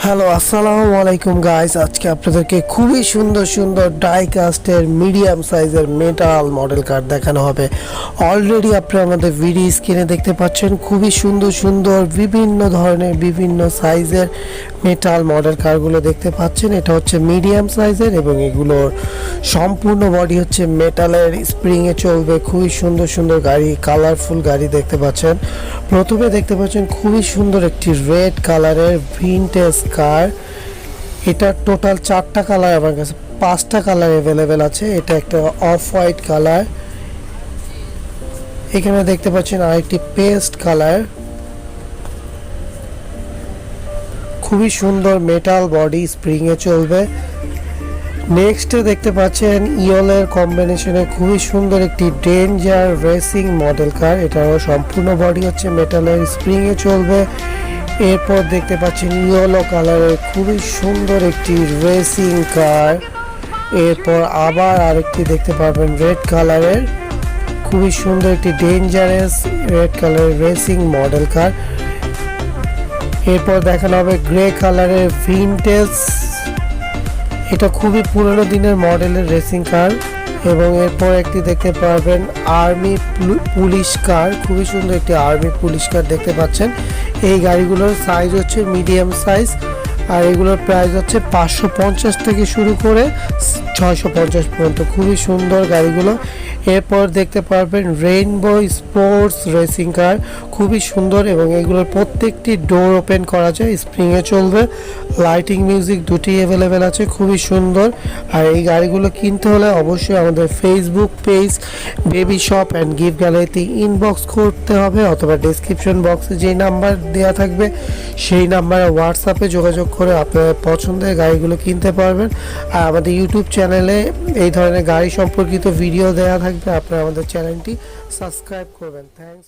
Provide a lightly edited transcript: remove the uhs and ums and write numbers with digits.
Hello আসসালামু আলাইকুম guys, আজকে আপনাদেরকে খুবই সুন্দর সুন্দর ডাইকাস্টের মিডিয়াম সাইজের মেটাল মডেল কার দেখানো হবে। অলরেডি আপনারা আমাদের ভিডিও স্ক্রিনে দেখতে পাচ্ছেন খুবই সুন্দর সুন্দর বিভিন্ন ধরনের বিভিন্ন সাইজের মেটাল মডেল কারগুলো দেখতে পাচ্ছেন। এটা হচ্ছে মিডিয়াম সাইজের এবং এগুলোর সম্পূর্ণ বডি হচ্ছে মেটালের, স্প্রিংয়ে চলবে। খুবই সুন্দর সুন্দর গাড়ি, কালারফুল গাড়ি দেখতে পাচ্ছেন। প্রথমে দেখতে পাচ্ছেন খুবই সুন্দর একটি রেড কালারের ভিনটেজ কার। এটা টোটাল 4টা কালার, আমার কাছে 5টা কালার অ্যাভেলেবেল আছে। এটা একটা অফ হোয়াইট কালার, এখানে দেখতে পাচ্ছেন আরেকটি পেস্ট কালার। খুবই সুন্দর মেটাল বডি, স্প্রিংয়ে চলবে। নেক্সটে দেখতে পাচ্ছেন ইয়েলোর কম্বিনেশনে খুবই সুন্দর একটি ডেঞ্জার রেসিং মডেল কার। এটারও সম্পূর্ণ বডি হচ্ছে মেটালের, স্প্রিংয়ে চলবে। এরপর দেখতে পাচ্ছেন ইয়েলো কালারের খুবই সুন্দর একটি রেসিং কার। এরপর আবার আরেকটি দেখতে পাবেন রেড কালারের খুবই সুন্দর একটি ডেঞ্জারাস রেড কালারের রেসিং মডেল কার। এরপর দেখানো হবে গ্রে কালারের ভিনটেজ, এটা খুবই পুরনো দিনের মডেলের রেসিং কার। এবং এরপর একটি দেখতে পারবেন আর্মি পুলিশ কার, খুবই সুন্দর একটি আর্মি পুলিশ কার দেখতে পাচ্ছেন। এই গাড়িগুলোর সাইজ হচ্ছে মিডিয়াম সাইজ, আর এগুলোর প্রাইস হচ্ছে 550 থেকে শুরু করে 650 পর্যন্ত। খুবই সুন্দর গাড়িগুলো। এরপর দেখতে পারবেন রেইনবো স্পোর্টস রেসিং কার, খুবই সুন্দর এবং এগুলোর প্রত্যেকটি ডোর ওপেন করা যায়, স্প্রিংয়ে চলবে। লাইটিং মিউজিক দুটি অ্যাভেলেবেল আছে, খুবই সুন্দর। আর এই গাড়িগুলো কিনতে হলে অবশ্যই আমাদের Facebook page baby shop and gift গ্যালারিতে ইনবক্স করতে হবে, অথবা ডেসক্রিপশন বক্সে যেই নাম্বার দেওয়া থাকবে সেই নাম্বারে হোয়াটসঅ্যাপে যোগাযোগ করে আপনার পছন্দের গাড়িগুলো কিনতে পারবেন। আর আমাদের ইউটিউব চ্যানেলে এই ধরনের গাড়ি সম্পর্কিত ভিডিও দেওয়া থাকবে, আপনারা আমাদের চ্যানেলটি সাবস্ক্রাইব করবেন। থ্যাংকস।